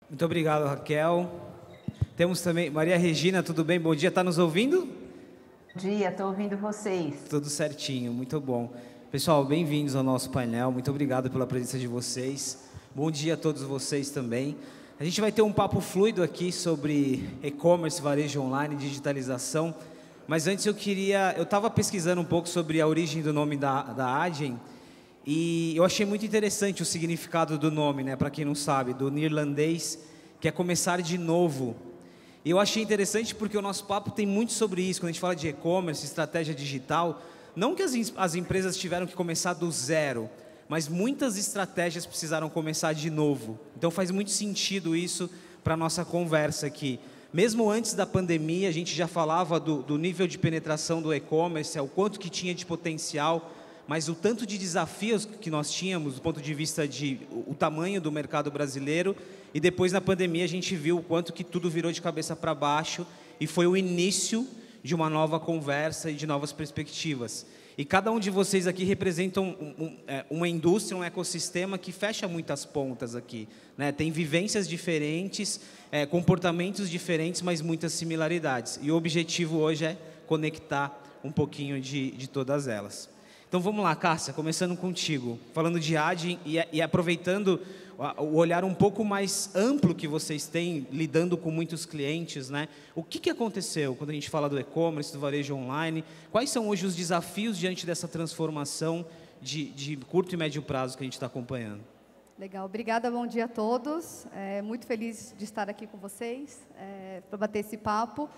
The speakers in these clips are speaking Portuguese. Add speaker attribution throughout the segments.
Speaker 1: Muito obrigado, Raquel. Temos também Maria Regina, tudo bem? Bom dia, está nos ouvindo?
Speaker 2: Bom dia, estou ouvindo vocês.
Speaker 1: Tudo certinho, muito bom. Pessoal, bem-vindos ao nosso painel, muito obrigado pela presença de vocês. Bom dia a todos vocês também. A gente vai ter um papo fluido aqui sobre e-commerce, varejo online, digitalização. Mas antes eu estava pesquisando um pouco sobre a origem do nome da Adyen e eu achei muito interessante o significado do nome, né? Para quem não sabe, do neerlandês, que é começar de novo. E eu achei interessante porque o nosso papo tem muito sobre isso, quando a gente fala de e-commerce, estratégia digital. Não que as empresas tiveram que começar do zero, mas muitas estratégias precisaram começar de novo. Então faz muito sentido isso para a nossa conversa aqui. Mesmo antes da pandemia, a gente já falava do nível de penetração do e-commerce, o quanto que tinha de potencial, mas o tanto de desafios que nós tínhamos do ponto de vista de o tamanho do mercado brasileiro, e depois na pandemia a gente viu o quanto que tudo virou de cabeça para baixo e foi o início de uma nova conversa e de novas perspectivas. E cada um de vocês aqui representa uma indústria, um ecossistema que fecha muitas pontas aqui, né? Tem vivências diferentes, comportamentos diferentes, mas muitas similaridades. E o objetivo hoje é conectar um pouquinho de todas elas. Então vamos lá, Cássia, começando contigo, falando de Adyen e aproveitando o olhar um pouco mais amplo que vocês têm, lidando com muitos clientes, né? O que aconteceu quando a gente fala do e-commerce, do varejo online? Quais são hoje os desafios diante dessa transformação de curto e médio prazo que a gente está acompanhando?
Speaker 3: Legal, obrigada, bom dia a todos. Muito feliz de estar aqui com vocês, para bater esse papo.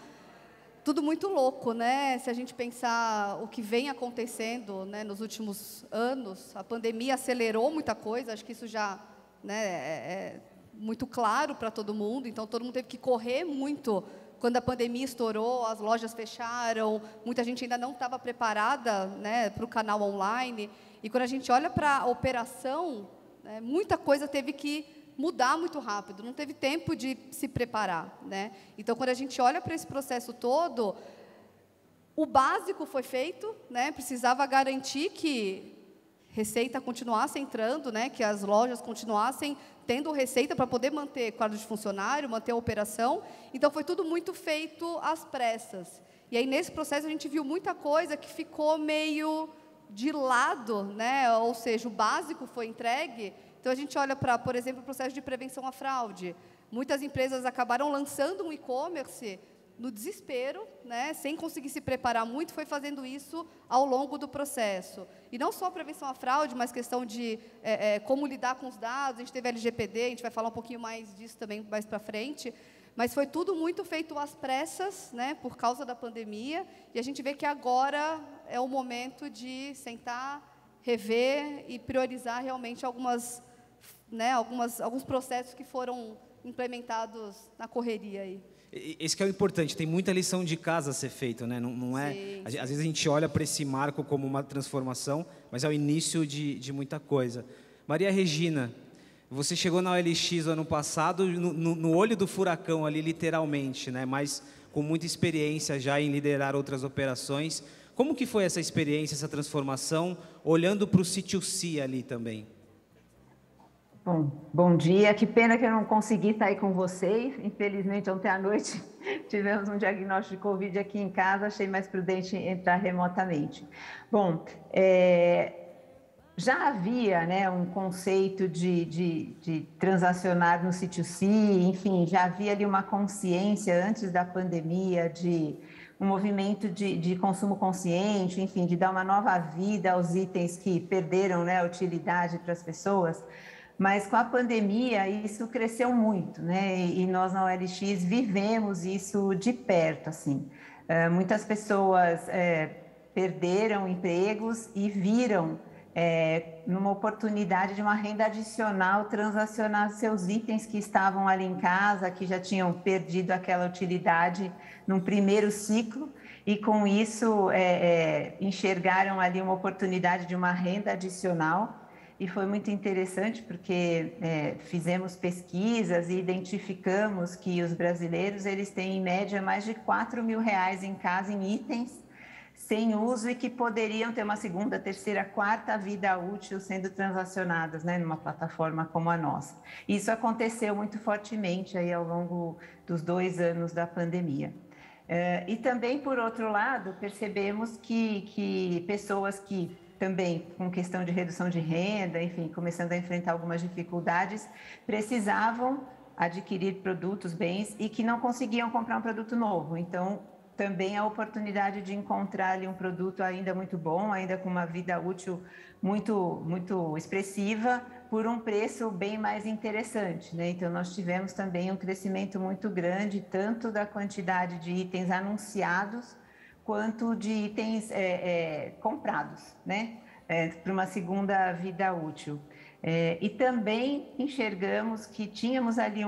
Speaker 3: Tudo muito louco, né? Se a gente pensar o que vem acontecendo, né, nos últimos anos, a pandemia acelerou muita coisa, acho que isso já, né, é muito claro para todo mundo, então todo mundo teve que correr muito quando a pandemia estourou, as lojas fecharam, muita gente ainda não estava preparada, né, para o canal online, e quando a gente olha para a operação, né, muita coisa teve que mudar muito rápido, não teve tempo de se preparar, né? Então, quando a gente olha para esse processo todo, o básico foi feito, né? Precisava garantir que receita continuasse entrando, né? Que as lojas continuassem tendo receita para poder manter quadro de funcionário, manter a operação. Então, foi tudo muito feito às pressas. E aí, nesse processo, a gente viu muita coisa que ficou meio de lado, né? Ou seja, o básico foi entregue. Então, a gente olha para, por exemplo, o processo de prevenção à fraude. Muitas empresas acabaram lançando um e-commerce no desespero, né, sem conseguir se preparar muito, foi fazendo isso ao longo do processo. E não só a prevenção à fraude, mas questão de como lidar com os dados. A gente teve a LGPD, a gente vai falar um pouquinho mais disso também mais para frente. Mas foi tudo muito feito às pressas, né, por causa da pandemia. E a gente vê que agora é o momento de sentar, rever e priorizar realmente alguns processos que foram implementados na correria aí.
Speaker 1: Esse que é o importante, tem muita lição de casa a ser feita, né? Não é,
Speaker 3: Sim.
Speaker 1: Às vezes a gente olha para esse marco como uma transformação, mas é o início de muita coisa. Maria Regina, você chegou na OLX ano passado, no olho do furacão ali, literalmente, né? Mas com muita experiência já em liderar outras operações. Como que foi essa experiência, essa transformação, olhando para o C2C ali também?
Speaker 2: Bom dia, que pena que eu não consegui estar aí com vocês. Infelizmente, ontem à noite tivemos um diagnóstico de Covid aqui em casa, achei mais prudente entrar remotamente. Bom, já havia, né, um conceito de transacionar no C2C, enfim, já havia ali uma consciência antes da pandemia de um movimento de consumo consciente, enfim, de dar uma nova vida aos itens que perderam, né, a utilidade para as pessoas. Mas com a pandemia isso cresceu muito, né? E nós na OLX vivemos isso de perto, assim. Muitas pessoas perderam empregos e viram numa oportunidade de uma renda adicional transacionar seus itens que estavam ali em casa, que já tinham perdido aquela utilidade num primeiro ciclo, e com isso enxergaram ali uma oportunidade de uma renda adicional. E foi muito interessante porque fizemos pesquisas e identificamos que os brasileiros eles têm em média mais de R$ 4.000 em casa em itens sem uso e que poderiam ter uma segunda, terceira, quarta vida útil sendo transacionadas, né, numa plataforma como a nossa. Isso aconteceu muito fortemente aí ao longo dos 2 anos da pandemia. E também, por outro lado, percebemos que pessoas que também com questão de redução de renda, enfim, começando a enfrentar algumas dificuldades, precisavam adquirir produtos, bens e que não conseguiam comprar um produto novo. Então, também a oportunidade de encontrar ali um produto ainda muito bom, ainda com uma vida útil muito expressiva, por um preço bem mais interessante, né? Então, nós tivemos também um crescimento muito grande, tanto da quantidade de itens anunciados, quanto de itens comprados, né? Para uma segunda vida útil. E também enxergamos que tínhamos ali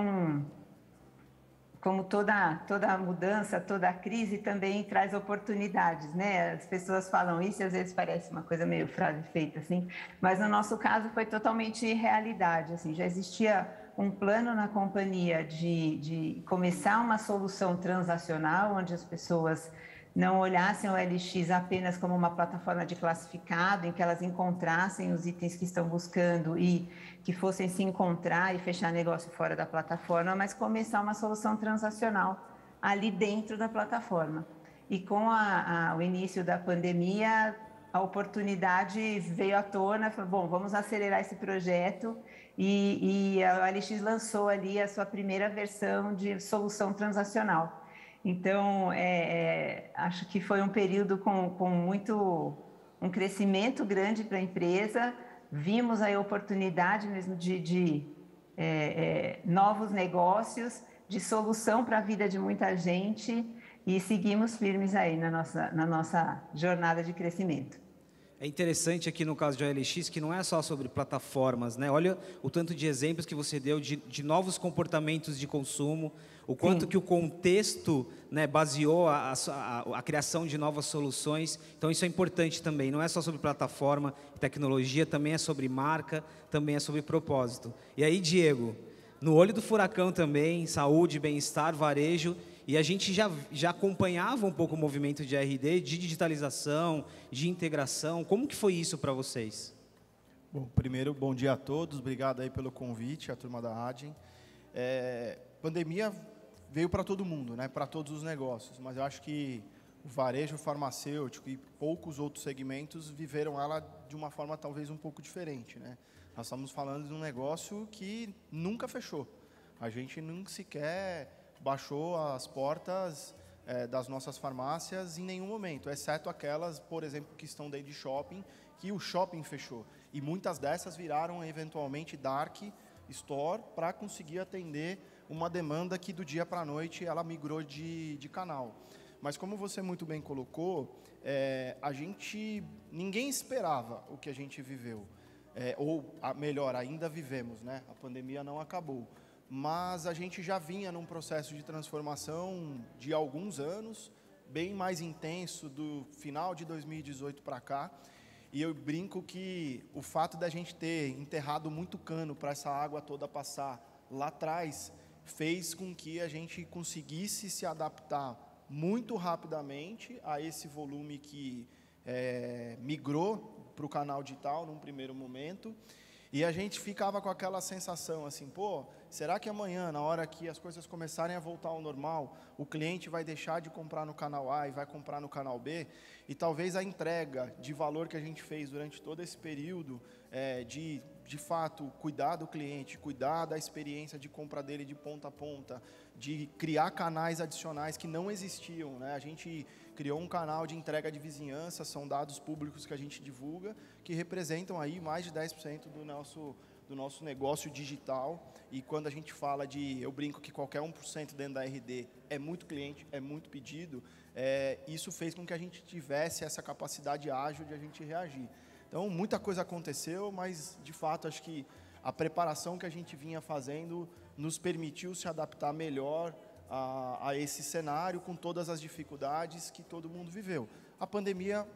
Speaker 2: como toda mudança, toda crise também traz oportunidades, né? As pessoas falam isso e às vezes parece uma coisa meio frase feita, assim, mas no nosso caso foi totalmente realidade, assim, já existia um plano na companhia de começar uma solução transacional, onde as pessoas não olhassem o LX apenas como uma plataforma de classificado, em que elas encontrassem os itens que estão buscando e que fossem se encontrar e fechar negócio fora da plataforma, mas começar uma solução transacional ali dentro da plataforma. E com o início da pandemia, a oportunidade veio à tona, falou, bom, vamos acelerar esse projeto e a OLX lançou ali a sua primeira versão de solução transacional. Então, acho que foi um período com um crescimento grande para a empresa. Vimos a oportunidade mesmo de novos negócios, de solução para a vida de muita gente e seguimos firmes aí na nossa jornada de crescimento.
Speaker 1: É interessante aqui no caso de OLX que não é só sobre plataformas, né? Olha o tanto de exemplos que você deu de novos comportamentos de consumo, o quanto que o contexto, né, baseou a criação de novas soluções. Então isso é importante também, não é só sobre plataforma, tecnologia, também é sobre marca, também é sobre propósito. E aí, Diego, no olho do furacão também, saúde, bem-estar, varejo, e a gente já acompanhava um pouco o movimento de RD, de digitalização, de integração. Como que foi isso para vocês?
Speaker 4: Bom, primeiro, bom dia a todos. Obrigado aí pelo convite, a turma da Adyen. Pandemia veio para todo mundo, né? Para todos os negócios. Mas eu acho que o varejo farmacêutico e poucos outros segmentos viveram ela de uma forma talvez um pouco diferente, né? Nós estamos falando de um negócio que nunca fechou. A gente nunca sequer baixou as portas das nossas farmácias em nenhum momento, exceto aquelas, por exemplo, que estão dentro de shopping, que o shopping fechou. E muitas dessas viraram, eventualmente, dark store para conseguir atender uma demanda que, do dia para a noite, ela migrou de canal. Mas, como você muito bem colocou, ninguém esperava o que a gente viveu. Ou, melhor, ainda vivemos, né? A pandemia não acabou. Mas a gente já vinha num processo de transformação de alguns anos, bem mais intenso do final de 2018 para cá, e eu brinco que o fato da gente ter enterrado muito cano para essa água toda passar lá atrás, fez com que a gente conseguisse se adaptar muito rapidamente a esse volume que migrou para o canal digital num primeiro momento, e a gente ficava com aquela sensação assim, pô, será que amanhã, na hora que as coisas começarem a voltar ao normal, o cliente vai deixar de comprar no canal A e vai comprar no canal B? E talvez a entrega de valor que a gente fez durante todo esse período, de fato, cuidar do cliente, cuidar da experiência de compra dele de ponta a ponta, de criar canais adicionais que não existiam, né? A gente criou um canal de entrega de vizinhança, são dados públicos que a gente divulga, que representam aí mais de 10% do nosso negócio digital. E quando a gente fala eu brinco que qualquer 1% dentro da RD é muito cliente, é muito pedido, isso fez com que a gente tivesse essa capacidade ágil de a gente reagir. Então, muita coisa aconteceu, mas, de fato, acho que a preparação que a gente vinha fazendo nos permitiu se adaptar melhor a esse cenário, com todas as dificuldades que todo mundo viveu. A pandemia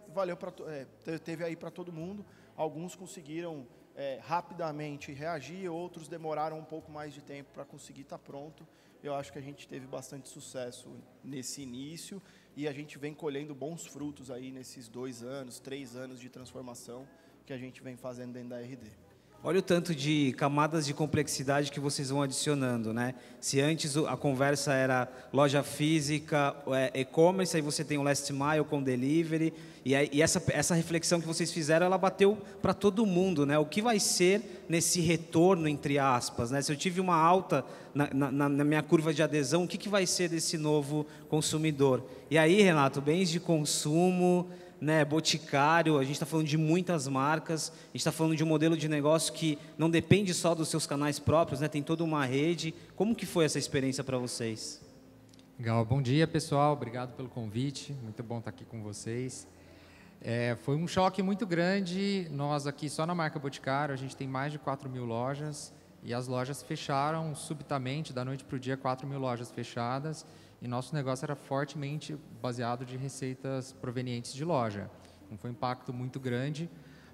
Speaker 4: teve aí para todo mundo, alguns conseguiram rapidamente reagir, outros demoraram um pouco mais de tempo para conseguir estar pronto. Eu acho que a gente teve bastante sucesso nesse início e a gente vem colhendo bons frutos aí nesses 2 anos, 3 anos de transformação que a gente vem fazendo dentro da RD.
Speaker 1: Olha o tanto de camadas de complexidade que vocês vão adicionando, né? Se antes a conversa era loja física, e-commerce, aí você tem o last mile com delivery, e essa reflexão que vocês fizeram, ela bateu para todo mundo, né? O que vai ser nesse retorno, entre aspas, né? Se eu tive uma alta na minha curva de adesão, o que vai ser desse novo consumidor? E aí, Renato, bens de consumo, né, Boticário, a gente está falando de muitas marcas, a gente está falando de um modelo de negócio que não depende só dos seus canais próprios, né, tem toda uma rede. Como que foi essa experiência para vocês?
Speaker 5: Legal, bom dia pessoal, obrigado pelo convite, muito bom estar aqui com vocês. Foi um choque muito grande, nós aqui só na marca Boticário, a gente tem mais de 4.000 lojas, e as lojas fecharam subitamente, da noite para o dia, 4.000 lojas fechadas, e nosso negócio era fortemente baseado de receitas provenientes de loja. Então, foi um impacto muito grande,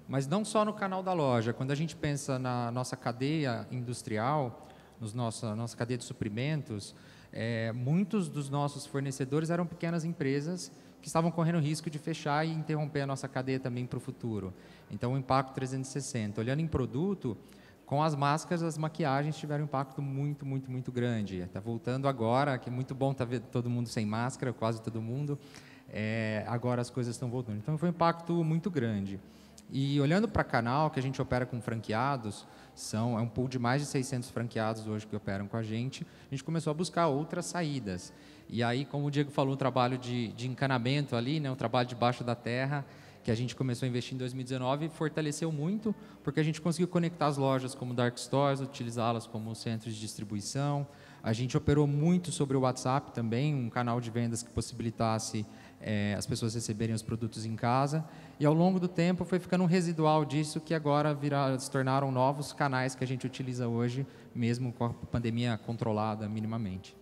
Speaker 5: mas não só no canal da loja. Quando a gente pensa na nossa cadeia industrial, nossa cadeia de suprimentos, muitos dos nossos fornecedores eram pequenas empresas que estavam correndo risco de fechar e interromper a nossa cadeia também para o futuro. Então, o impacto 360. Olhando em produto, com as máscaras, as maquiagens tiveram um impacto muito, muito, muito grande. Está voltando agora, que é muito bom estar vendo todo mundo sem máscara, quase todo mundo. Agora as coisas estão voltando. Então, foi um impacto muito grande. E olhando para canal, que a gente opera com franqueados, é um pool de mais de 600 franqueados hoje que operam com a gente começou a buscar outras saídas. E aí, como o Diego falou, um trabalho de encanamento ali, né, um trabalho debaixo da terra, que a gente começou a investir em 2019, fortaleceu muito, porque a gente conseguiu conectar as lojas como dark stores, utilizá-las como centros de distribuição. A gente operou muito sobre o WhatsApp também, um canal de vendas que possibilitasse as pessoas receberem os produtos em casa. E ao longo do tempo foi ficando um residual disso, que agora se tornaram novos canais que a gente utiliza hoje, mesmo com a pandemia controlada minimamente.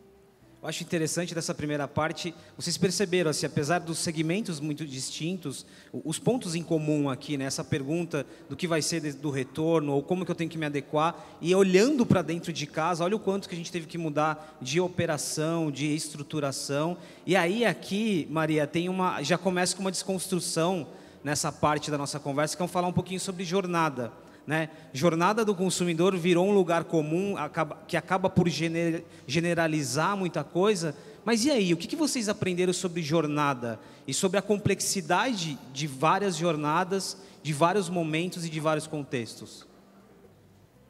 Speaker 1: Eu acho interessante dessa primeira parte, vocês perceberam, assim, apesar dos segmentos muito distintos, os pontos em comum aqui, né, essa pergunta do que vai ser do retorno, ou como que eu tenho que me adequar, e olhando para dentro de casa, olha o quanto que a gente teve que mudar de operação, de estruturação. E aí aqui, Maria, já começa com uma desconstrução nessa parte da nossa conversa, que vamos falar um pouquinho sobre jornada. Né? Jornada do consumidor virou um lugar comum, que acaba por generalizar muita coisa. Mas e aí, o que vocês aprenderam sobre jornada? E sobre a complexidade de várias jornadas, de vários momentos e de vários contextos?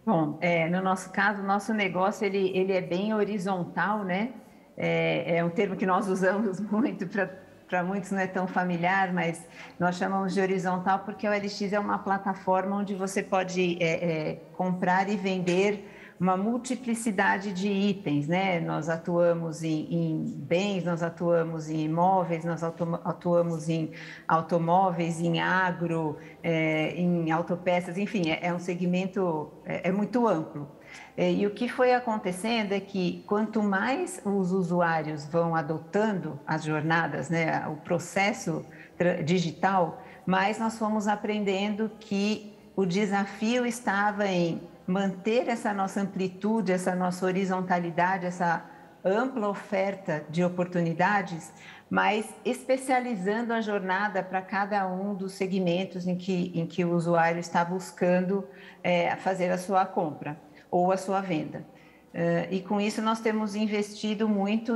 Speaker 2: Bom, no nosso caso, o nosso negócio ele é bem horizontal, né? É um termo que nós usamos muito para muitos não é tão familiar, mas nós chamamos de horizontal porque o OLX é uma plataforma onde você pode comprar e vender uma multiplicidade de itens, né? Nós atuamos em bens, nós atuamos em imóveis, nós atuamos em automóveis, em agro, em autopeças, enfim, é um segmento muito amplo. E o que foi acontecendo é que quanto mais os usuários vão adotando as jornadas, né, o processo digital, mais nós fomos aprendendo que o desafio estava em manter essa nossa amplitude, essa nossa horizontalidade, essa ampla oferta de oportunidades, mas especializando a jornada para cada um dos segmentos em que o usuário está buscando fazer a sua compra ou a sua venda. E com isso nós temos investido muito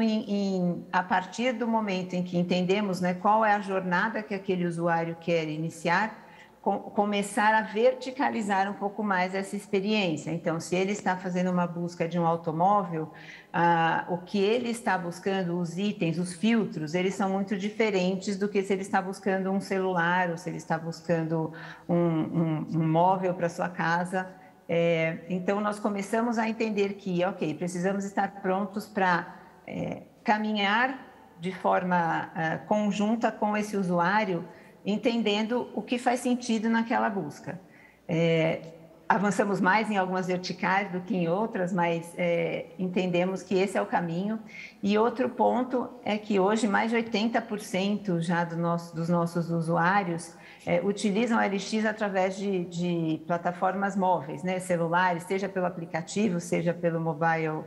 Speaker 2: a partir do momento em que entendemos, né, qual é a jornada que aquele usuário quer iniciar, começar a verticalizar um pouco mais essa experiência. Então, se ele está fazendo uma busca de um automóvel, o que ele está buscando, os itens, os filtros, eles são muito diferentes do que se ele está buscando um celular ou se ele está buscando um móvel para sua casa. Então, nós começamos a entender que, ok, precisamos estar prontos para caminhar de forma conjunta com esse usuário, entendendo o que faz sentido naquela busca. Avançamos mais em algumas verticais do que em outras, mas entendemos que esse é o caminho. E outro ponto é que hoje mais de 80% já dos nossos usuários utilizam a OLX através de plataformas móveis, né, celulares, seja pelo aplicativo, seja pelo mobile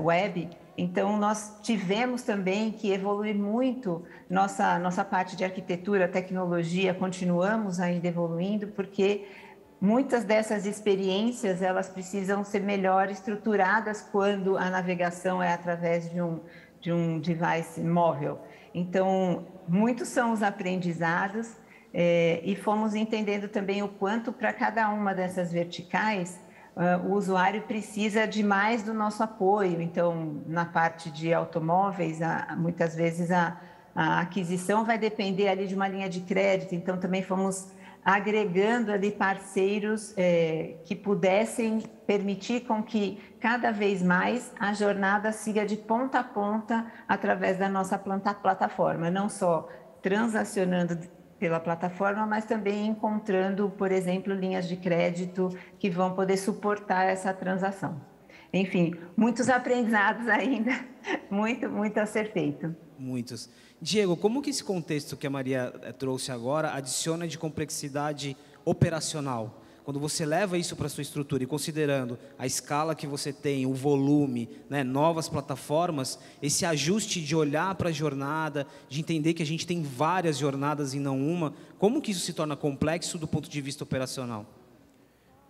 Speaker 2: web. Então, nós tivemos também que evoluir muito nossa parte de arquitetura, tecnologia, continuamos ainda evoluindo, porque muitas dessas experiências, elas precisam ser melhor estruturadas quando a navegação é através de um device móvel. Então, muitos são os aprendizados, e fomos entendendo também o quanto para cada uma dessas verticais o usuário precisa de mais do nosso apoio. Então, na parte de automóveis, muitas vezes a aquisição vai depender ali de uma linha de crédito, então também fomos agregando ali parceiros que pudessem permitir com que cada vez mais a jornada siga de ponta a ponta através da nossa plataforma, não só transacionando pela plataforma, mas também encontrando, por exemplo, linhas de crédito que vão poder suportar essa transação. Enfim, muitos aprendizados ainda, muito a ser feito.
Speaker 1: Muitos. Diego, como que esse contexto que a Maria trouxe agora adiciona de complexidade operacional? Quando você leva isso para a sua estrutura e considerando a escala que você tem, o volume, né, novas plataformas, esse ajuste de olhar para a jornada, de entender que a gente tem várias jornadas e não uma, como que isso se torna complexo do ponto de vista operacional?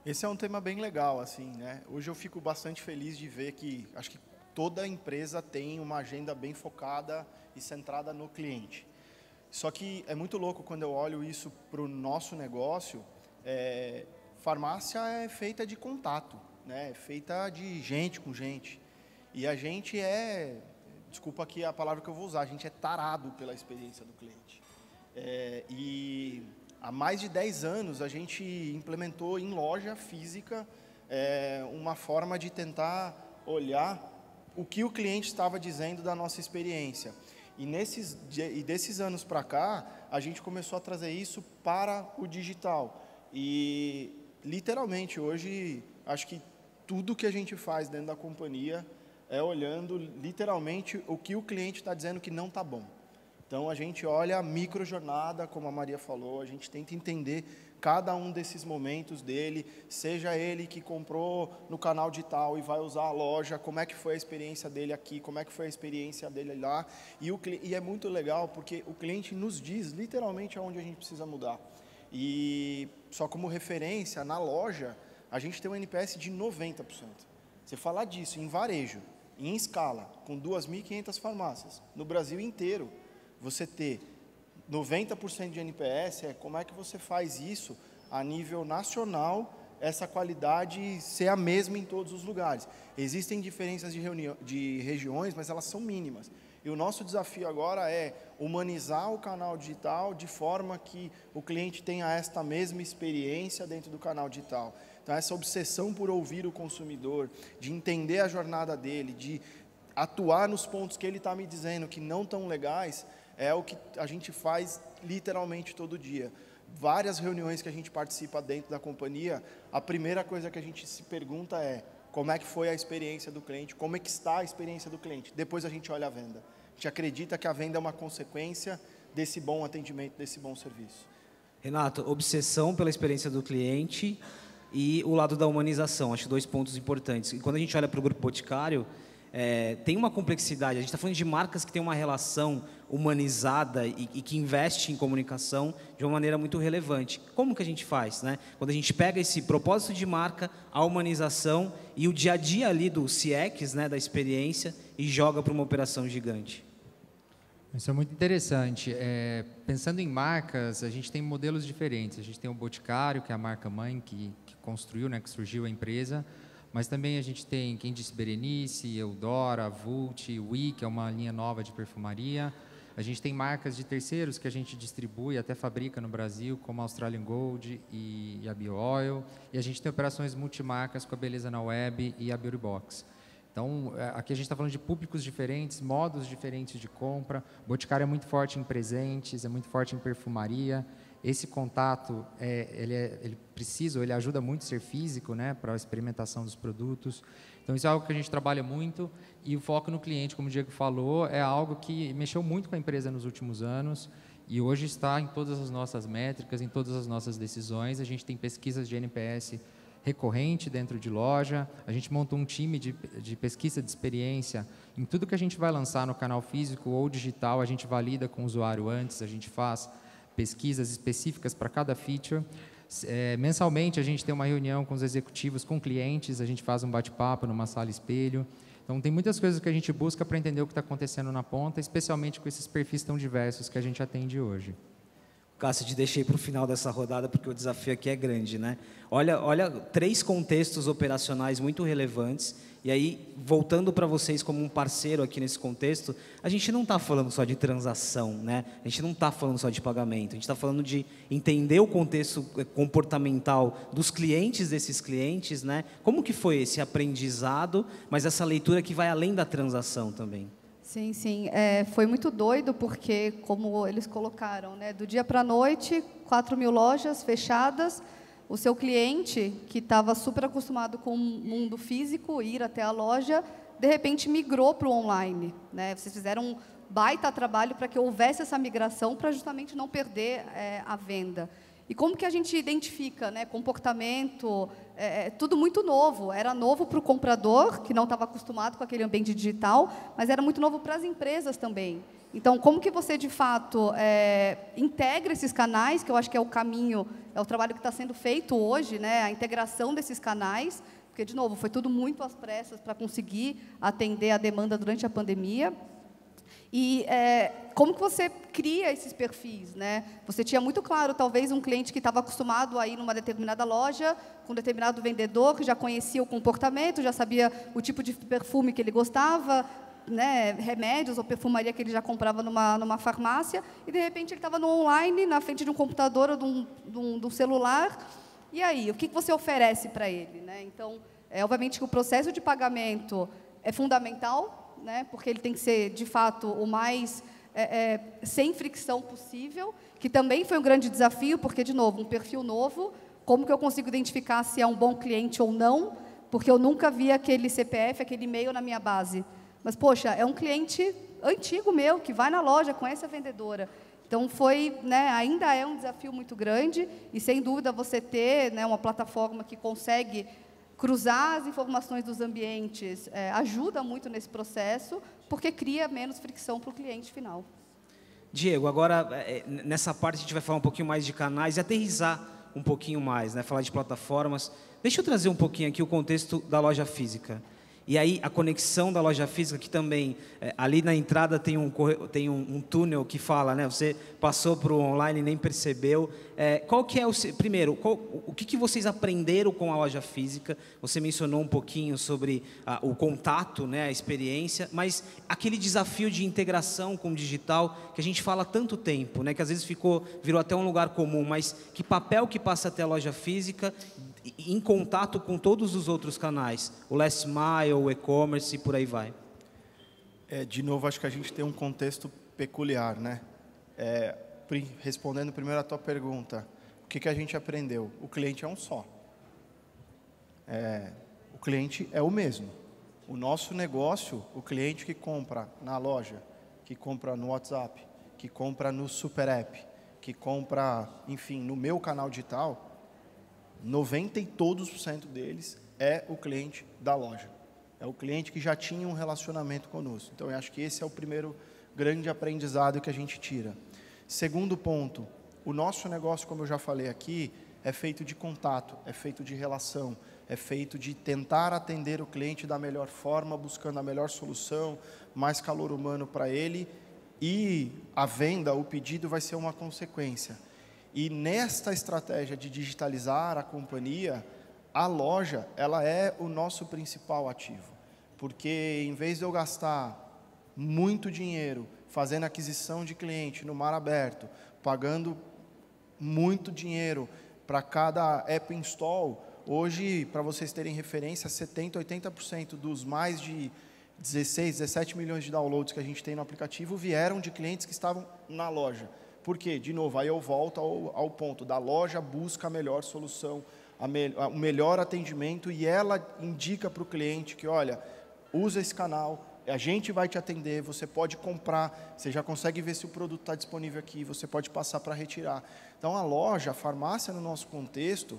Speaker 4: Esse é um tema bem legal, assim, né? Hoje eu fico bastante feliz de ver que, acho que toda empresa tem uma agenda bem focada e centrada no cliente. Só que é muito louco quando eu olho isso para o nosso negócio. Farmácia é feita de contato, né? É feita de gente com gente. E a gente desculpa aqui a palavra que eu vou usar, a gente é tarado pela experiência do cliente. E há mais de 10 anos a gente implementou em loja física uma forma de tentar olhar o que o cliente estava dizendo da nossa experiência. E desses anos para cá, a gente começou a trazer isso para o digital. E, literalmente, hoje, acho que tudo que a gente faz dentro da companhia é olhando, literalmente, o que o cliente está dizendo que não está bom. Então, a gente olha a microjornada, como a Maria falou, a gente tenta entender cada um desses momentos dele, seja ele que comprou no canal digital e vai usar a loja, como é que foi a experiência dele aqui, como é que foi a experiência dele lá. E é muito legal, porque o cliente nos diz, literalmente, aonde a gente precisa mudar. E só como referência, na loja, a gente tem um NPS de 90%. Você falar disso em varejo, em escala, com 2.500 farmácias, no Brasil inteiro, você ter 90% de NPS, como é que você faz isso a nível nacional, essa qualidade ser a mesma em todos os lugares? Existem diferenças de regiões, mas elas são mínimas. E o nosso desafio agora é humanizar o canal digital de forma que o cliente tenha esta mesma experiência dentro do canal digital. Então, essa obsessão por ouvir o consumidor, de entender a jornada dele, de atuar nos pontos que ele está me dizendo que não estão legais, é o que a gente faz literalmente todo dia. Várias reuniões que a gente participa dentro da companhia, a primeira coisa que a gente se pergunta é: como é que foi a experiência do cliente? Como é que está a experiência do cliente? Depois a gente olha a venda. A gente acredita que a venda é uma consequência desse bom atendimento, desse bom serviço.
Speaker 1: Renato, obsessão pela experiência do cliente e o lado da humanização, acho 2 pontos importantes. E quando a gente olha para o Grupo Boticário, tem uma complexidade. A gente está falando de marcas que têm uma relação humanizada e que investe em comunicação de uma maneira muito relevante. Como que a gente faz, né? Quando a gente pega esse propósito de marca, a humanização e o dia a dia ali do CX, né, da experiência, e joga para uma operação gigante.
Speaker 5: Isso é muito interessante. Pensando em marcas, a gente tem modelos diferentes. A gente tem o Boticário, que é a marca mãe que construiu, né, que surgiu a empresa. Mas também a gente tem Quem Disse Berenice, Eudora, Vult, Wii, que é uma linha nova de perfumaria. A gente tem marcas de terceiros que a gente distribui, até fabrica no Brasil, como a Australian Gold e a BioOil. E a gente tem operações multimarcas com a Beleza na Web e a Beauty Box. Então, aqui a gente está falando de públicos diferentes, modos diferentes de compra. O Boticário é muito forte em presentes, é muito forte em perfumaria. Esse contato, ele ajuda muito a ser físico, né, para a experimentação dos produtos. Então, isso é algo que a gente trabalha muito. E o foco no cliente, como o Diego falou, é algo que mexeu muito com a empresa nos últimos anos e hoje está em todas as nossas métricas, em todas as nossas decisões. A gente tem pesquisas de NPS recorrente dentro de loja. A gente montou um time de pesquisa de experiência em tudo que a gente vai lançar no canal físico ou digital. A gente valida com o usuário antes, a gente faz pesquisas específicas para cada feature. Mensalmente, a gente tem uma reunião com os executivos, com clientes, a gente faz um bate-papo numa sala espelho. Então, tem muitas coisas que a gente busca para entender o que está acontecendo na ponta, especialmente com esses perfis tão diversos que a gente atende hoje.
Speaker 1: Cássio, te deixei para o final dessa rodada, porque o desafio aqui é grande, né? Olha 3 contextos operacionais muito relevantes, e aí, voltando para vocês como um parceiro aqui nesse contexto, a gente não está falando só de transação, né? A gente não está falando só de pagamento, a gente está falando de entender o contexto comportamental dos clientes desses clientes, né? Como que foi esse aprendizado, mas essa leitura que vai além da transação também?
Speaker 3: Sim, sim. Foi muito doido, porque, como eles colocaram, né, do dia para a noite, 4.000 lojas fechadas, o seu cliente, que estava super acostumado com o mundo físico, ir até a loja, de repente migrou para o online, né? Vocês fizeram um baita trabalho para que houvesse essa migração, para justamente não perder a venda. E como que a gente identifica, né, comportamento, tudo muito novo. Era novo para o comprador, que não estava acostumado com aquele ambiente digital, mas era muito novo para as empresas também. Então, como que você, de fato, integra esses canais, que eu acho que é o caminho, é o trabalho que está sendo feito hoje, né, a integração desses canais, porque, de novo, foi tudo muito às pressas para conseguir atender a demanda durante a pandemia. E como que você cria esses perfis, né? Você tinha muito claro, talvez, um cliente que estava acostumado a ir numa determinada loja, com um determinado vendedor, que já conhecia o comportamento, já sabia o tipo de perfume que ele gostava, né, remédios ou perfumaria que ele já comprava numa farmácia, e, de repente, ele estava no online, na frente de um computador ou de um celular. E aí, o que você oferece para ele, né? Então, obviamente que o processo de pagamento é fundamental, né, porque ele tem que ser, de fato, o mais sem fricção possível, que também foi um grande desafio, porque, de novo, um perfil novo, como que eu consigo identificar se é um bom cliente ou não, porque eu nunca vi aquele CPF, aquele e-mail na minha base. Mas, poxa, é um cliente antigo meu, que vai na loja, conhece a vendedora. Então, né, ainda é um desafio muito grande, e, sem dúvida, você ter, né, uma plataforma que consegue cruzar as informações dos ambientes ajuda muito nesse processo, porque cria menos fricção para o cliente final.
Speaker 1: Diego, agora, nessa parte a gente vai falar um pouquinho mais de canais e aterrissar um pouquinho mais, né? Falar de plataformas. Deixa eu trazer um pouquinho aqui o contexto da loja física. E aí, a conexão da loja física, que também, ali na entrada tem um túnel que fala, né? Você passou para o online e nem percebeu. Qual que é primeiro, o que vocês aprenderam com a loja física? Você mencionou um pouquinho sobre o contato, né? A experiência, mas aquele desafio de integração com o digital, que a gente fala há tanto tempo, né? Que às vezes virou até um lugar comum, mas que papel que passa até a loja física em contato com todos os outros canais, o last mile, o e-commerce e por aí vai.
Speaker 4: De novo, acho que a gente tem um contexto peculiar, né? Respondendo primeiro a tua pergunta, o que a gente aprendeu? O cliente é um só. O cliente é o mesmo. O nosso negócio, o cliente que compra na loja, que compra no WhatsApp, que compra no Super App, que compra, enfim, no meu canal digital, 90% deles é o cliente da loja. É o cliente que já tinha um relacionamento conosco. Então, eu acho que esse é o primeiro grande aprendizado que a gente tira. Segundo ponto, o nosso negócio, como eu já falei aqui, é feito de contato, é feito de relação, é feito de tentar atender o cliente da melhor forma, buscando a melhor solução, mais calor humano para ele, e a venda, o pedido vai ser uma consequência. E nesta estratégia de digitalizar a companhia, a loja, ela é o nosso principal ativo. Porque em vez de eu gastar muito dinheiro fazendo aquisição de cliente no mar aberto, pagando muito dinheiro para cada app install, hoje, para vocês terem referência, 70%, 80% dos mais de 16, 17 milhões de downloads que a gente tem no aplicativo vieram de clientes que estavam na loja. Por quê? De novo, aí eu volto ao ponto da loja, busca a melhor solução, o melhor atendimento, e ela indica para o cliente que, olha, usa esse canal, a gente vai te atender, você pode comprar, você já consegue ver se o produto está disponível aqui, você pode passar para retirar. Então, a loja, a farmácia no nosso contexto,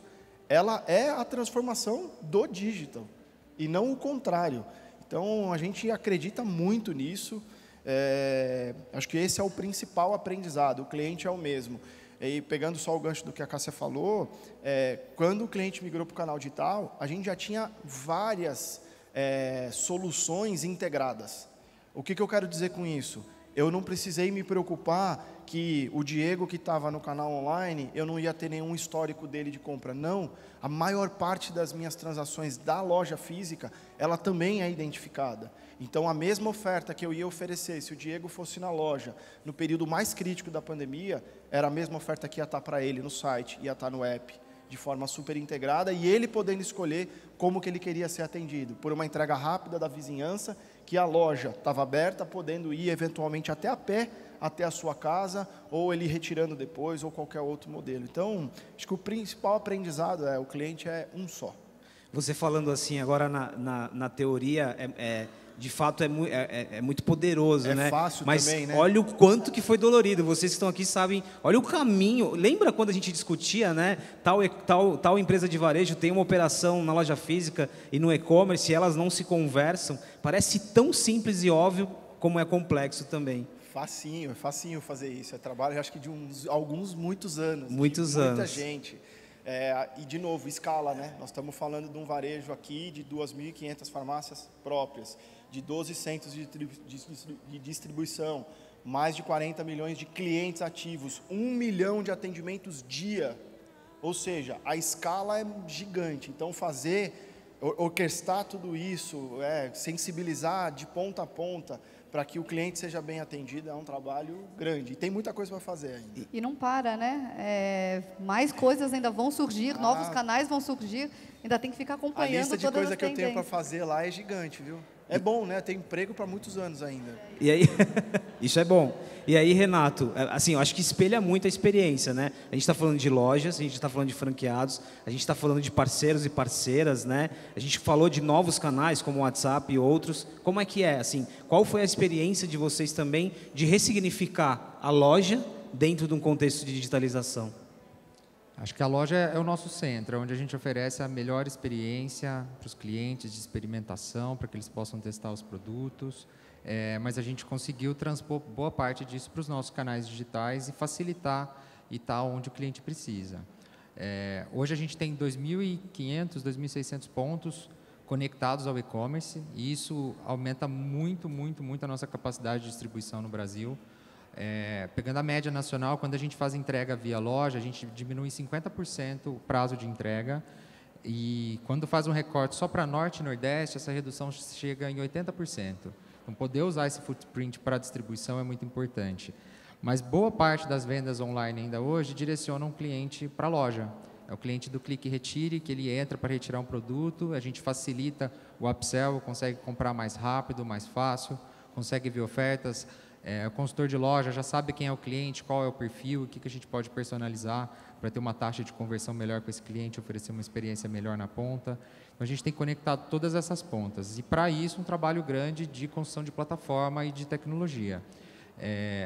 Speaker 4: ela é a transformação do digital, e não o contrário. Então, a gente acredita muito nisso. Acho que esse é o principal aprendizado, o cliente é o mesmo. E pegando só o gancho do que a Cássia falou, quando o cliente migrou para o canal digital, a gente já tinha várias soluções integradas. O que eu quero dizer com isso? Eu não precisei me preocupar que o Diego que estava no canal online, eu não ia ter nenhum histórico dele de compra. Não, a maior parte das minhas transações da loja física, ela também é identificada. Então, a mesma oferta que eu ia oferecer, se o Diego fosse na loja, no período mais crítico da pandemia, era a mesma oferta que ia estar para ele no site, ia estar no app, de forma super integrada, e ele podendo escolher como que ele queria ser atendido, por uma entrega rápida da vizinhança, que a loja estava aberta, podendo ir eventualmente até a pé, até a sua casa, ou ele retirando depois, ou qualquer outro modelo. Então, acho que o principal aprendizado o cliente é um só.
Speaker 1: Você falando assim, agora na teoria, de fato é muito poderoso, né?
Speaker 4: É fácil
Speaker 1: mas
Speaker 4: também, né?
Speaker 1: Olha o quanto que foi dolorido. Vocês que estão aqui sabem, olha o caminho. Lembra quando a gente discutia, né? Tal empresa de varejo tem uma operação na loja física e no e-commerce, e elas não se conversam. Parece tão simples e óbvio como é complexo também.
Speaker 4: É facinho fazer isso. É trabalho, acho que de muitos anos.
Speaker 1: Muitos anos.
Speaker 4: Muita gente. E, de novo, escala, né? Nós estamos falando de um varejo aqui de 2.500 farmácias próprias, de 12 centros de distribuição, mais de 40 milhões de clientes ativos, 1 milhão de atendimentos dia. Ou seja, a escala é gigante. Então, orquestrar tudo isso, sensibilizar de ponta a ponta, para que o cliente seja bem atendido, é um trabalho grande. E tem muita coisa para fazer ainda.
Speaker 3: E não para, né? Mais coisas ainda vão surgir, novos canais vão surgir, ainda tem que ficar acompanhando.
Speaker 4: A lista de coisa que eu tenho para
Speaker 3: tendências.
Speaker 4: fazer lá é gigante, viu? É bom, né? Tem emprego para muitos anos ainda.
Speaker 1: E aí, isso é bom. E aí, Renato, assim, eu acho que espelha muito a experiência, né? A gente está falando de lojas, a gente está falando de franqueados, a gente está falando de parceiros e parceiras, né? A gente falou de novos canais, como o WhatsApp e outros. Como é que é, assim, qual foi a experiência de vocês também de ressignificar a loja dentro de um contexto de digitalização?
Speaker 5: Acho que a loja é o nosso centro, onde a gente oferece a melhor experiência para os clientes de experimentação, para que eles possam testar os produtos. Mas a gente conseguiu transpor boa parte disso para os nossos canais digitais e facilitar e estar onde o cliente precisa. Hoje a gente tem 2.500, 2.600 pontos conectados ao e-commerce, e isso aumenta muito, muito, muito a nossa capacidade de distribuição no Brasil. Pegando a média nacional, quando a gente faz entrega via loja, a gente diminui 50% o prazo de entrega, e quando faz um recorte só para Norte e Nordeste, essa redução chega em 80%. Então, poder usar esse footprint para distribuição é muito importante. Mas boa parte das vendas online ainda hoje direcionam o cliente para a loja. É o cliente do clique e retire, que ele entra para retirar um produto, a gente facilita o upsell, consegue comprar mais rápido, mais fácil, consegue ver ofertas. O consultor de loja já sabe quem é o cliente, qual é o perfil, o que a gente pode personalizar para ter uma taxa de conversão melhor com esse cliente, oferecer uma experiência melhor na ponta. Então, a gente tem conectado todas essas pontas. E, para isso, um trabalho grande de construção de plataforma e de tecnologia.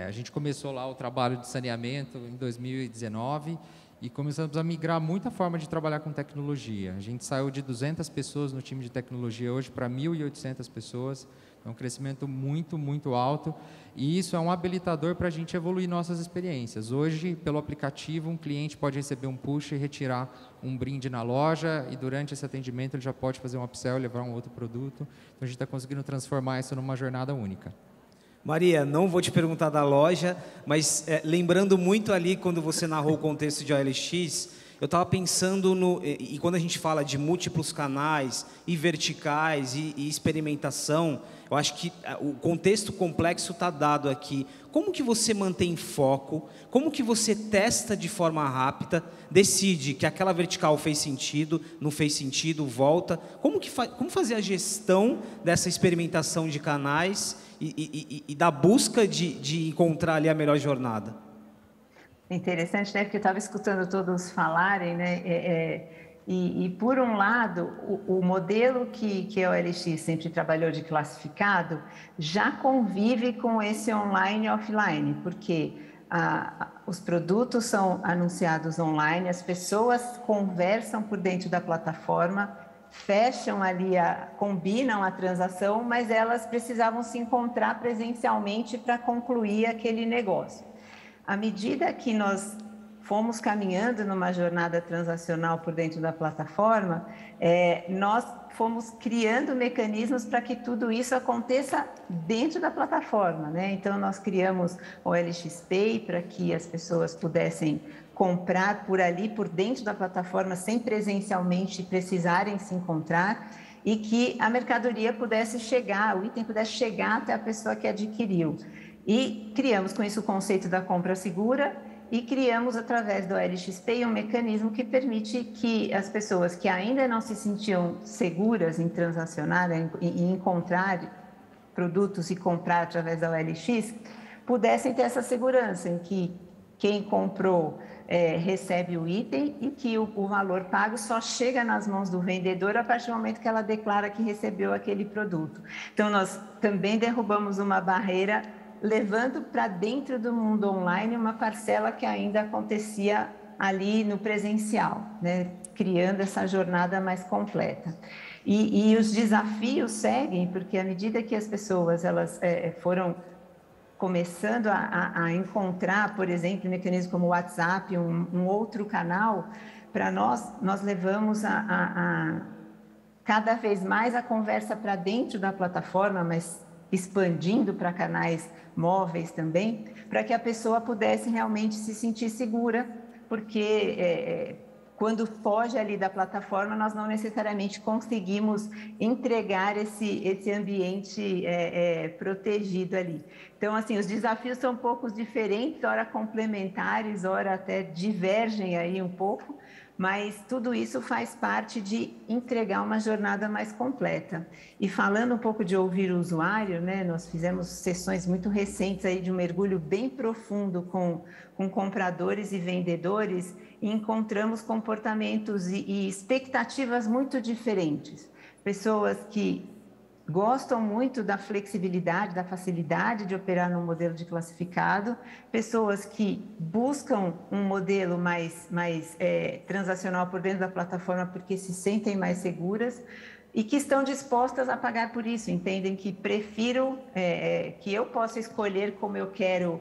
Speaker 5: A gente começou lá o trabalho de saneamento em 2019 e começamos a migrar muita forma de trabalhar com tecnologia. A gente saiu de 200 pessoas no time de tecnologia hoje para 1.800 pessoas. É um crescimento muito, muito alto, e isso é um habilitador para a gente evoluir nossas experiências. Hoje, pelo aplicativo, um cliente pode receber um push e retirar um brinde na loja, e durante esse atendimento ele já pode fazer um upsell e levar um outro produto. Então, a gente está conseguindo transformar isso numa jornada única.
Speaker 1: Maria, não vou te perguntar da loja, mas lembrando muito ali quando você narrou o contexto de OLX, eu estava pensando e quando a gente fala de múltiplos canais e verticais e experimentação, eu acho que o contexto complexo está dado aqui. Como que você mantém foco? Como que você testa de forma rápida, decide que aquela vertical fez sentido, não fez sentido, volta? Como fazer a gestão dessa experimentação de canais e da busca de encontrar ali a melhor jornada?
Speaker 2: Interessante, né? Porque eu estava escutando todos falarem, né? E por um lado, o modelo que a OLX sempre trabalhou de classificado já convive com esse online e offline, porque os produtos são anunciados online, as pessoas conversam por dentro da plataforma, fecham ali, combinam a transação, mas elas precisavam se encontrar presencialmente para concluir aquele negócio. À medida que nós fomos caminhando numa jornada transacional por dentro da plataforma, nós fomos criando mecanismos para que tudo isso aconteça dentro da plataforma, né? Então, nós criamos o OLX Pay para que as pessoas pudessem comprar por ali, por dentro da plataforma, sem presencialmente precisarem se encontrar, e que a mercadoria pudesse chegar, o item pudesse chegar até a pessoa que adquiriu. E criamos com isso o conceito da compra segura, e criamos, através do OLX Pay, um mecanismo que permite que as pessoas que ainda não se sentiam seguras em transacionar, em encontrar produtos e comprar através da OLX, pudessem ter essa segurança em que quem comprou recebe o item e que o valor pago só chega nas mãos do vendedor a partir do momento que ela declara que recebeu aquele produto. Então, nós também derrubamos uma barreira, levando para dentro do mundo online uma parcela que ainda acontecia ali no presencial, né? Criando essa jornada mais completa. E os desafios seguem, porque à medida que as pessoas foram começando a encontrar, por exemplo, mecanismos como o WhatsApp, um outro canal, para nós levamos cada vez mais a conversa para dentro da plataforma, mas expandindo para canais móveis também, para que a pessoa pudesse realmente se sentir segura, porque quando foge ali da plataforma, nós não necessariamente conseguimos entregar esse ambiente protegido ali. Então, assim, os desafios são um pouco diferentes, ora complementares, ora até divergem aí um pouco, mas tudo isso faz parte de entregar uma jornada mais completa. E falando um pouco de ouvir o usuário, né, nós fizemos sessões muito recentes aí de um mergulho bem profundo com compradores e vendedores, e encontramos comportamentos e expectativas muito diferentes. Pessoas que gostam muito da flexibilidade, da facilidade de operar num modelo de classificado, pessoas que buscam um modelo mais transacional por dentro da plataforma porque se sentem mais seguras e que estão dispostas a pagar por isso, entendem que prefiro que eu possa escolher como eu quero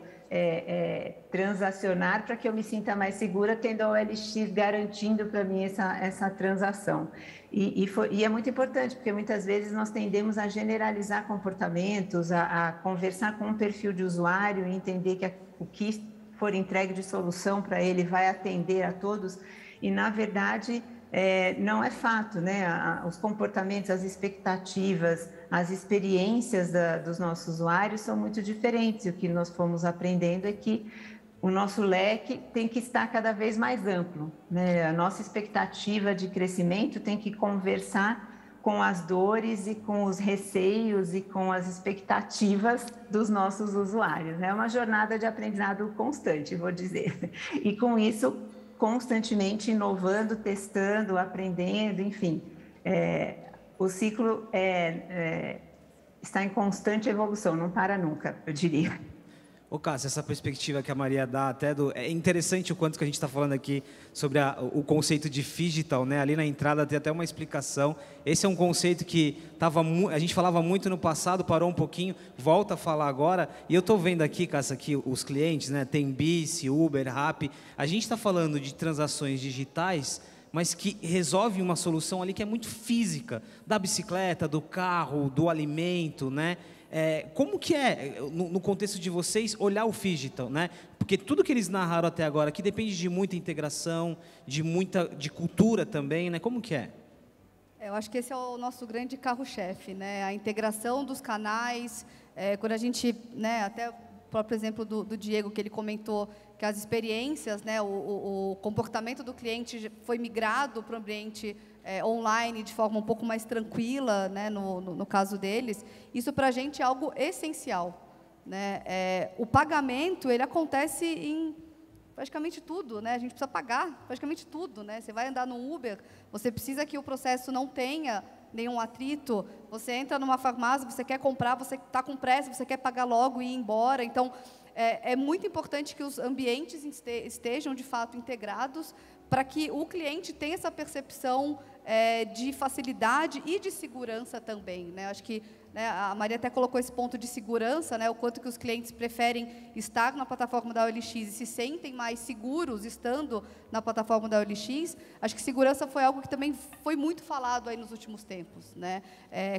Speaker 2: transacionar para que eu me sinta mais segura, tendo a OLX garantindo para mim essa transação. E é muito importante, porque muitas vezes nós tendemos a generalizar comportamentos, a conversar com um perfil de usuário e entender que o que for entregue de solução para ele vai atender a todos, e na verdade não é fato, né? Os comportamentos, as expectativas, as experiências dos nossos usuários são muito diferentes, e o que nós fomos aprendendo é que o nosso leque tem que estar cada vez mais amplo, né? A nossa expectativa de crescimento tem que conversar com as dores e com os receios e com as expectativas dos nossos usuários. É uma jornada de aprendizado constante, vou dizer. E com isso, constantemente inovando, testando, aprendendo, enfim. O ciclo está em constante evolução, não para nunca, eu diria.
Speaker 1: Ô, Cássio, essa perspectiva que a Maria dá até é interessante o quanto que a gente está falando aqui sobre o conceito de phygital, né? Ali na entrada tem até uma explicação. Esse é um conceito que a gente falava muito no passado, parou um pouquinho, volta a falar agora. E eu estou vendo aqui, Cássio, aqui os clientes, né? Tem Bice, Uber, Rappi. A gente está falando de transações digitais, mas que resolve uma solução ali que é muito física, da bicicleta, do carro, do alimento, né? Como que no contexto de vocês, olhar o phygital, né? Porque tudo que eles narraram até agora aqui depende de muita integração, de cultura também, né? Como que é?
Speaker 3: Eu acho que esse é o nosso grande carro-chefe, né? A integração dos canais, quando a gente, né, até o próprio exemplo do Diego, que ele comentou que as experiências, né, o comportamento do cliente foi migrado para o ambiente online de forma um pouco mais tranquila, né, no caso deles. Isso para a gente é algo essencial, né? O pagamento, ele acontece em praticamente tudo, né? A gente precisa pagar praticamente tudo, né? Você vai andar no Uber, você precisa que o processo não tenha nenhum atrito. Você entra numa farmácia, você quer comprar, você está com pressa, você quer pagar logo e ir embora. Então, é muito importante que os ambientes estejam, de fato, integrados para que o cliente tenha essa percepção de facilidade e de segurança também, né? Acho que, né, a Maria até colocou esse ponto de segurança, né, o quanto que os clientes preferem estar na plataforma da OLX e se sentem mais seguros estando na plataforma da OLX. Acho que segurança foi algo que também foi muito falado aí nos últimos tempos, né?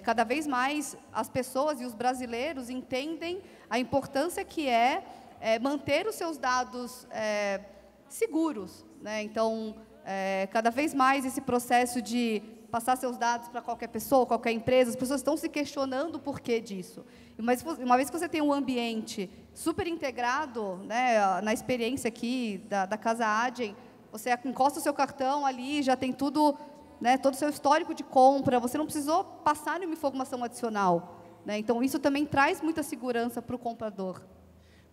Speaker 3: Cada vez mais as pessoas e os brasileiros entendem a importância que é manter os seus dados seguros, né? Então, cada vez mais esse processo de passar seus dados para qualquer pessoa, qualquer empresa, as pessoas estão se questionando o porquê disso. Mas uma vez que você tem um ambiente super integrado, né, na experiência aqui da Casa Adyen, você encosta o seu cartão ali, já tem tudo, né, todo o seu histórico de compra, você não precisou passar nenhuma informação adicional, né? Então, isso também traz muita segurança para o comprador.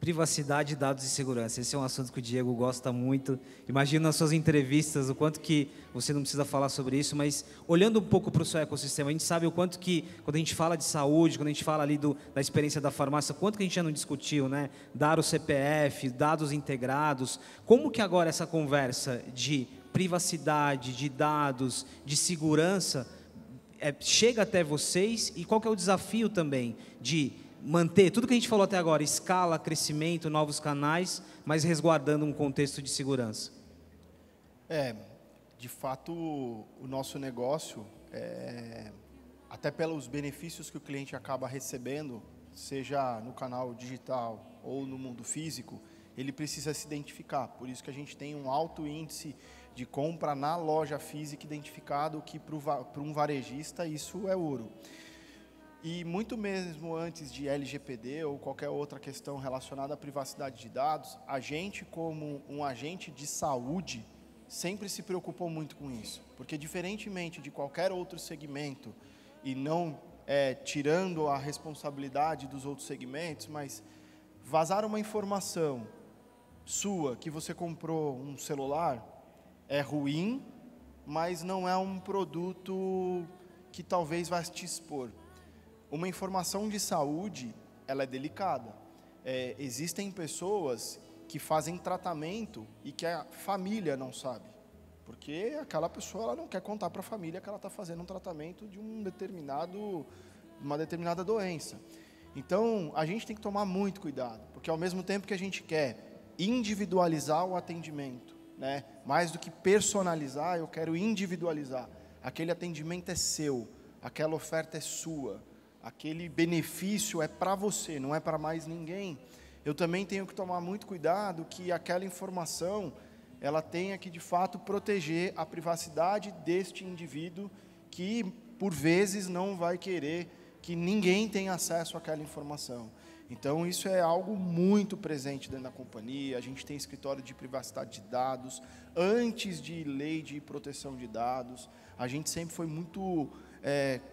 Speaker 1: Privacidade, dados e segurança. Esse é um assunto que o Diego gosta muito. Imagino nas suas entrevistas o quanto que você não precisa falar sobre isso, mas olhando um pouco para o seu ecossistema, a gente sabe o quanto que, quando a gente fala de saúde, quando a gente fala ali da experiência da farmácia, quanto que a gente já não discutiu, né? Dar o CPF, dados integrados. Como que agora essa conversa de privacidade, de dados, de segurança, chega até vocês, e qual que é o desafio também de manter tudo que a gente falou até agora, escala, crescimento, novos canais, mas resguardando um contexto de segurança?
Speaker 4: De fato, o nosso negócio, até pelos benefícios que o cliente acaba recebendo, seja no canal digital ou no mundo físico, ele precisa se identificar. Por isso que a gente tem um alto índice de compra na loja física identificado, que para um varejista isso é ouro. E muito mesmo antes de LGPD ou qualquer outra questão relacionada à privacidade de dados, a gente, como um agente de saúde, sempre se preocupou muito com isso. Porque, diferentemente de qualquer outro segmento, e não tirando a responsabilidade dos outros segmentos, mas vazar uma informação sua, que você comprou um celular, é ruim, mas não é um produto que talvez vai te expor. Uma informação de saúde, ela é delicada. Existem pessoas que fazem tratamento e que a família não sabe. Porque aquela pessoa ela não quer contar para a família que ela está fazendo um tratamento de uma determinada doença. Então, a gente tem que tomar muito cuidado, porque ao mesmo tempo que a gente quer individualizar o atendimento, né? Mais do que personalizar, eu quero individualizar. Aquele atendimento é seu, aquela oferta é sua. Aquele benefício é para você, não é para mais ninguém. Eu também tenho que tomar muito cuidado que aquela informação, ela tenha que, de fato, proteger a privacidade deste indivíduo que, por vezes, não vai querer que ninguém tenha acesso àquela informação. Então, isso é algo muito presente dentro da companhia. A gente tem escritório de privacidade de dados, antes de lei de proteção de dados. A gente sempre foi muito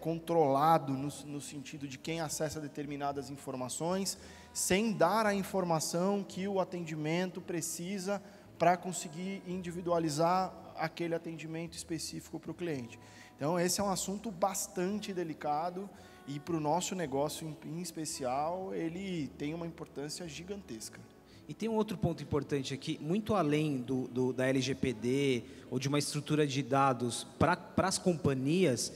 Speaker 4: controlado no sentido de quem acessa determinadas informações, sem dar a informação que o atendimento precisa para conseguir individualizar aquele atendimento específico para o cliente. Então, esse é um assunto bastante delicado e para o nosso negócio em especial, ele tem uma importância gigantesca.
Speaker 1: E tem um outro ponto importante aqui, muito além da LGPD ou de uma estrutura de dados para as companhias,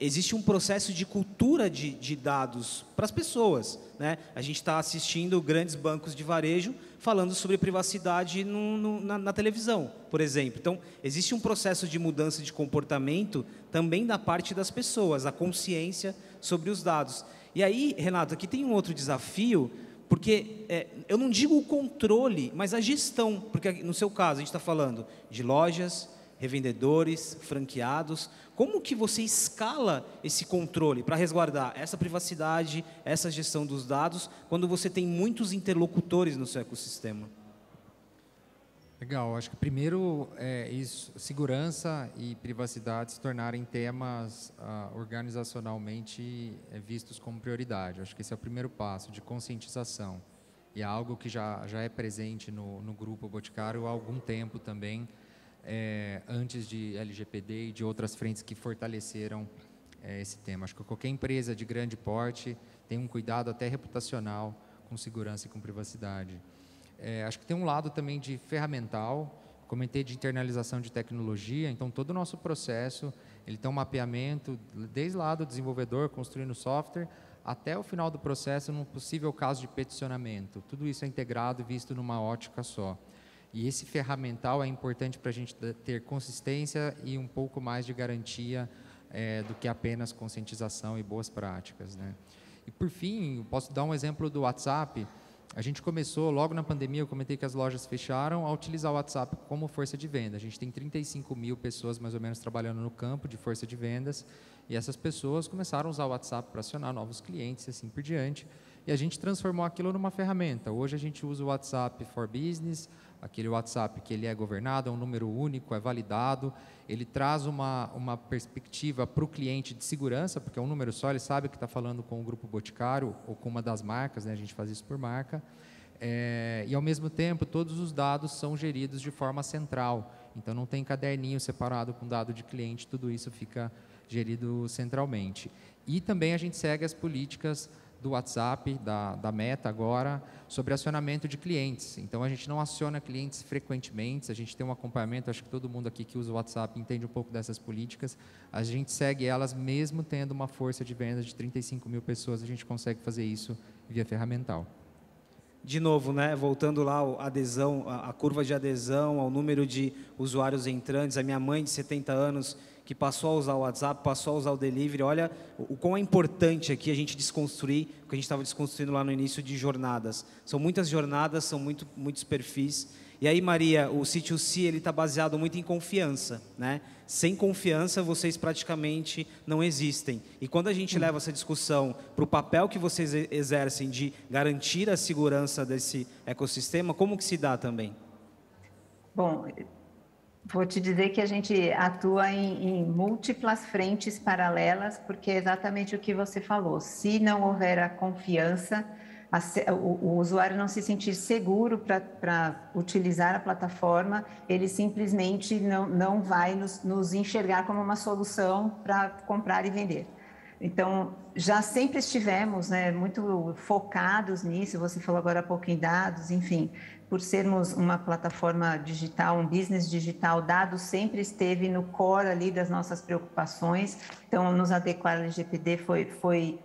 Speaker 1: existe um processo de cultura de dados para as pessoas, né? A gente está assistindo grandes bancos de varejo falando sobre privacidade na televisão, por exemplo. Então, existe um processo de mudança de comportamento também da parte das pessoas, a consciência sobre os dados. E aí, Renato, aqui tem um outro desafio, porque eu não digo o controle, mas a gestão, porque no seu caso a gente está falando de lojas, revendedores, franqueados. Como que você escala esse controle para resguardar essa privacidade, essa gestão dos dados, quando você tem muitos interlocutores no seu ecossistema?
Speaker 5: Legal, acho que primeiro isso, segurança e privacidade se tornarem temas organizacionalmente vistos como prioridade. Acho que esse é o primeiro passo de conscientização. E é algo que já é presente no Grupo Boticário há algum tempo também, antes de LGPD e de outras frentes que fortaleceram esse tema. Acho que qualquer empresa de grande porte tem um cuidado até reputacional com segurança e com privacidade. Acho que tem um lado também de ferramental, comentei de internalização de tecnologia, então todo o nosso processo, ele tem um mapeamento, desde lá do desenvolvedor construindo software, até o final do processo, num possível caso de peticionamento. Tudo isso é integrado e visto numa ótica só. E esse ferramental é importante para a gente ter consistência e um pouco mais de garantia do que apenas conscientização e boas práticas, né? E, por fim, eu posso dar um exemplo do WhatsApp. A gente começou, logo na pandemia, eu comentei que as lojas fecharam, a utilizar o WhatsApp como força de venda. A gente tem 35 mil pessoas, mais ou menos, trabalhando no campo de força de vendas, e essas pessoas começaram a usar o WhatsApp para acionar novos clientes e assim por diante, e a gente transformou aquilo numa ferramenta. Hoje a gente usa o WhatsApp for Business, aquele WhatsApp que ele é governado, é um número único, é validado, ele traz uma perspectiva para o cliente de segurança, porque é um número só, ele sabe que está falando com o Grupo Boticário ou com uma das marcas, né? A gente faz isso por marca, e ao mesmo tempo todos os dados são geridos de forma central, então não tem caderninho separado com dado de cliente, tudo isso fica gerido centralmente. E também a gente segue as políticas do WhatsApp, da Meta agora, sobre acionamento de clientes. Então, a gente não aciona clientes frequentemente, a gente tem um acompanhamento, acho que todo mundo aqui que usa o WhatsApp entende um pouco dessas políticas, a gente segue elas mesmo tendo uma força de vendas de 35 mil pessoas, a gente consegue fazer isso via ferramental.
Speaker 1: De novo, né, voltando lá a curva de adesão, ao número de usuários entrantes, a minha mãe de 70 anos que passou a usar o WhatsApp, passou a usar o delivery, olha o quão é importante aqui a gente desconstruir o que a gente estava desconstruindo lá no início de jornadas. São muitas jornadas, são muitos perfis. E aí, Maria, o C2C ele está baseado muito em confiança, né? Sem confiança, vocês praticamente não existem. E quando a gente leva essa discussão para o papel que vocês exercem de garantir a segurança desse ecossistema, como que se dá também?
Speaker 2: Bom, vou te dizer que a gente atua em múltiplas frentes paralelas, porque é exatamente o que você falou. Se não houver a confiança, o usuário não se sentir seguro para utilizar a plataforma, ele simplesmente não vai nos enxergar como uma solução para comprar e vender. Então, já sempre estivemos, né, muito focados nisso, você falou agora há pouco em dados, enfim, por sermos uma plataforma digital, um business digital, dados sempre esteve no core ali das nossas preocupações, então nos adequar ao LGPD foi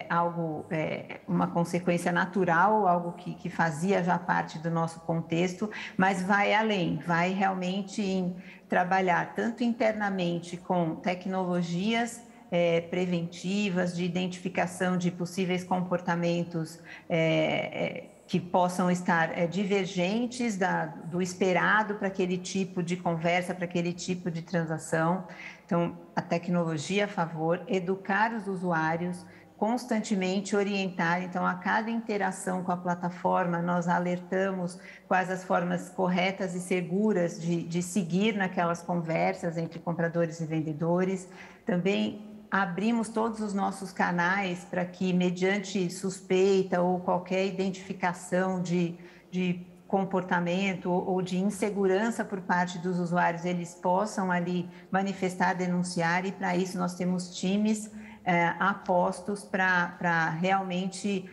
Speaker 2: algo, uma consequência natural, algo que fazia já parte do nosso contexto, mas vai além, vai realmente em trabalhar tanto internamente com tecnologias preventivas, de identificação de possíveis comportamentos que possam estar divergentes do esperado para aquele tipo de conversa, para aquele tipo de transação. Então, a tecnologia a favor, educar os usuários, constantemente orientar. Então, a cada interação com a plataforma, nós alertamos quais as formas corretas e seguras de seguir naquelas conversas entre compradores e vendedores. Também abrimos todos os nossos canais para que, mediante suspeita ou qualquer identificação de comportamento ou de insegurança por parte dos usuários, eles possam ali manifestar, denunciar, e para isso nós temos times apostos para realmente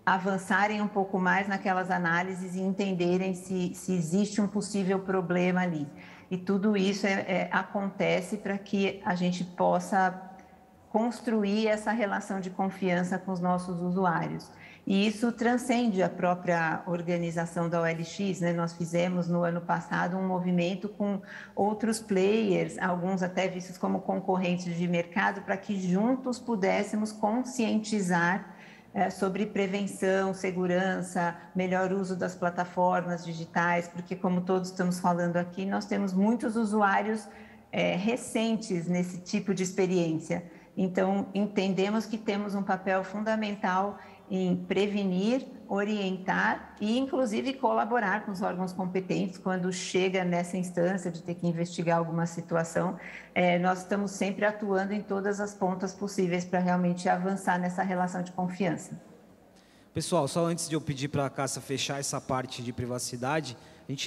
Speaker 2: avançarem um pouco mais naquelas análises e entenderem se existe um possível problema ali. E tudo isso acontece para que a gente possa construir essa relação de confiança com os nossos usuários. E isso transcende a própria organização da OLX, né? Nós fizemos no ano passado um movimento com outros players, alguns até vistos como concorrentes de mercado, para que juntos pudéssemos conscientizar sobre prevenção, segurança, melhor uso das plataformas digitais, porque, como todos estamos falando aqui, nós temos muitos usuários recentes nesse tipo de experiência. Então, entendemos que temos um papel fundamental em prevenir, orientar e, inclusive, colaborar com os órgãos competentes quando chega nessa instância de ter que investigar alguma situação. Nós estamos sempre atuando em todas as pontas possíveis para realmente avançar nessa relação de confiança.
Speaker 1: Pessoal, só antes de eu pedir para a Cássia fechar essa parte de privacidade,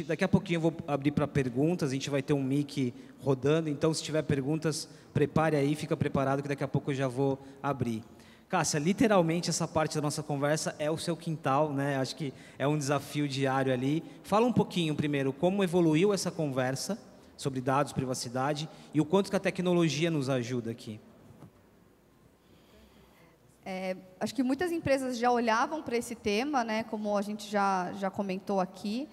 Speaker 1: daqui a pouquinho eu vou abrir para perguntas, a gente vai ter um mic rodando, então se tiver perguntas, prepare aí, fica preparado que daqui a pouco eu já vou abrir. Cássia, literalmente essa parte da nossa conversa é o seu quintal, né? Acho que é um desafio diário ali. Fala um pouquinho primeiro como evoluiu essa conversa sobre dados, privacidade e o quanto que a tecnologia nos ajuda aqui.
Speaker 3: Acho que muitas empresas já olhavam para esse tema, né, como a gente já comentou aqui,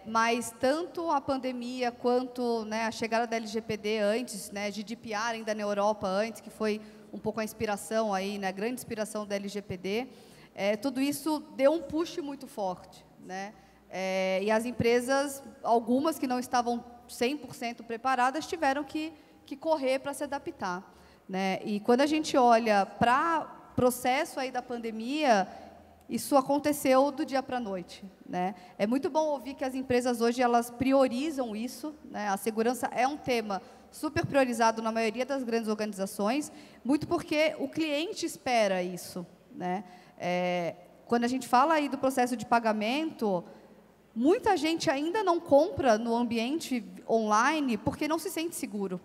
Speaker 3: mas tanto a pandemia quanto, né, a chegada da LGPD antes, né, GDPR ainda na Europa antes, que foi um pouco a inspiração aí, né, a grande inspiração da LGPD, tudo isso deu um push muito forte, né, e as empresas, algumas que não estavam 100% preparadas, tiveram que correr para se adaptar, né, e quando a gente olha para o processo aí da pandemia, isso aconteceu do dia para a noite, né? É muito bom ouvir que as empresas hoje elas priorizam isso, né? A segurança é um tema super priorizado na maioria das grandes organizações, muito porque o cliente espera isso, né? Quando a gente fala aí do processo de pagamento, muita gente ainda não compra no ambiente online porque não se sente seguro,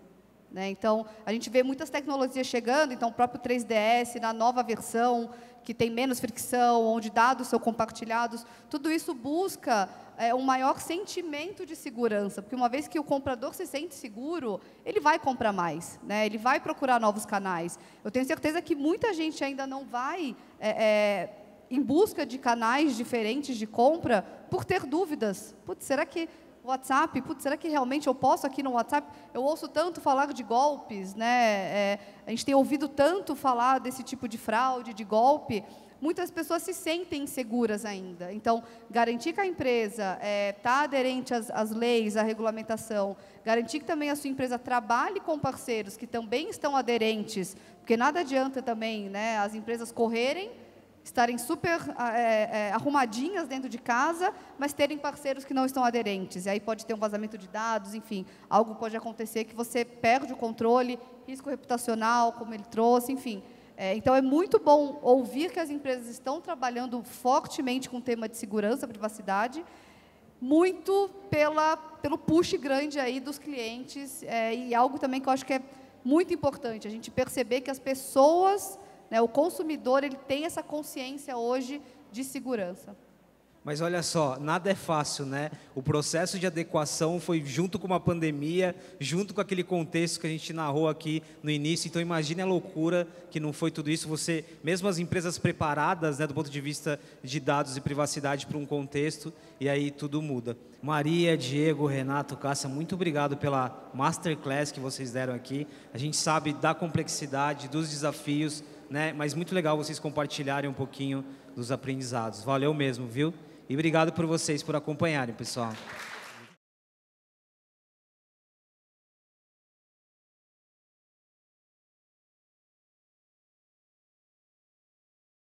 Speaker 3: né? Então, a gente vê muitas tecnologias chegando, então o próprio 3DS, na nova versão, que tem menos fricção, onde dados são compartilhados, tudo isso busca um maior sentimento de segurança, porque uma vez que o comprador se sente seguro, ele vai comprar mais, né? Ele vai procurar novos canais. Eu tenho certeza que muita gente ainda não vai em busca de canais diferentes de compra por ter dúvidas. Putz, será que WhatsApp, putz, será que realmente eu posso aqui no WhatsApp? Eu ouço tanto falar de golpes, né? A gente tem ouvido tanto falar desse tipo de fraude, de golpe. Muitas pessoas se sentem inseguras ainda. Então, garantir que a empresa está aderente às leis, à regulamentação, garantir que também a sua empresa trabalhe com parceiros que também estão aderentes, porque nada adianta também, né, as empresas correrem, estarem super arrumadinhas dentro de casa, mas terem parceiros que não estão aderentes. E aí pode ter um vazamento de dados, enfim, algo pode acontecer que você perde o controle, risco reputacional, como ele trouxe, enfim. Então, é muito bom ouvir que as empresas estão trabalhando fortemente com o tema de segurança, privacidade, muito pelo push grande aí dos clientes, e algo também que eu acho que é muito importante, a gente perceber que as pessoas, né, o consumidor, ele tem essa consciência hoje de segurança.
Speaker 1: Mas olha só, nada é fácil, né? O processo de adequação foi junto com uma pandemia, junto com aquele contexto que a gente narrou aqui no início. Então, imagine a loucura que não foi tudo isso. Você, mesmo as empresas preparadas, né, do ponto de vista de dados e privacidade para um contexto, e aí tudo muda. Maria, Diego, Renato, Cássia, muito obrigado pela masterclass que vocês deram aqui. A gente sabe da complexidade, dos desafios, né? Mas muito legal vocês compartilharem um pouquinho dos aprendizados. Valeu mesmo, viu? E obrigado por vocês por acompanharem, pessoal.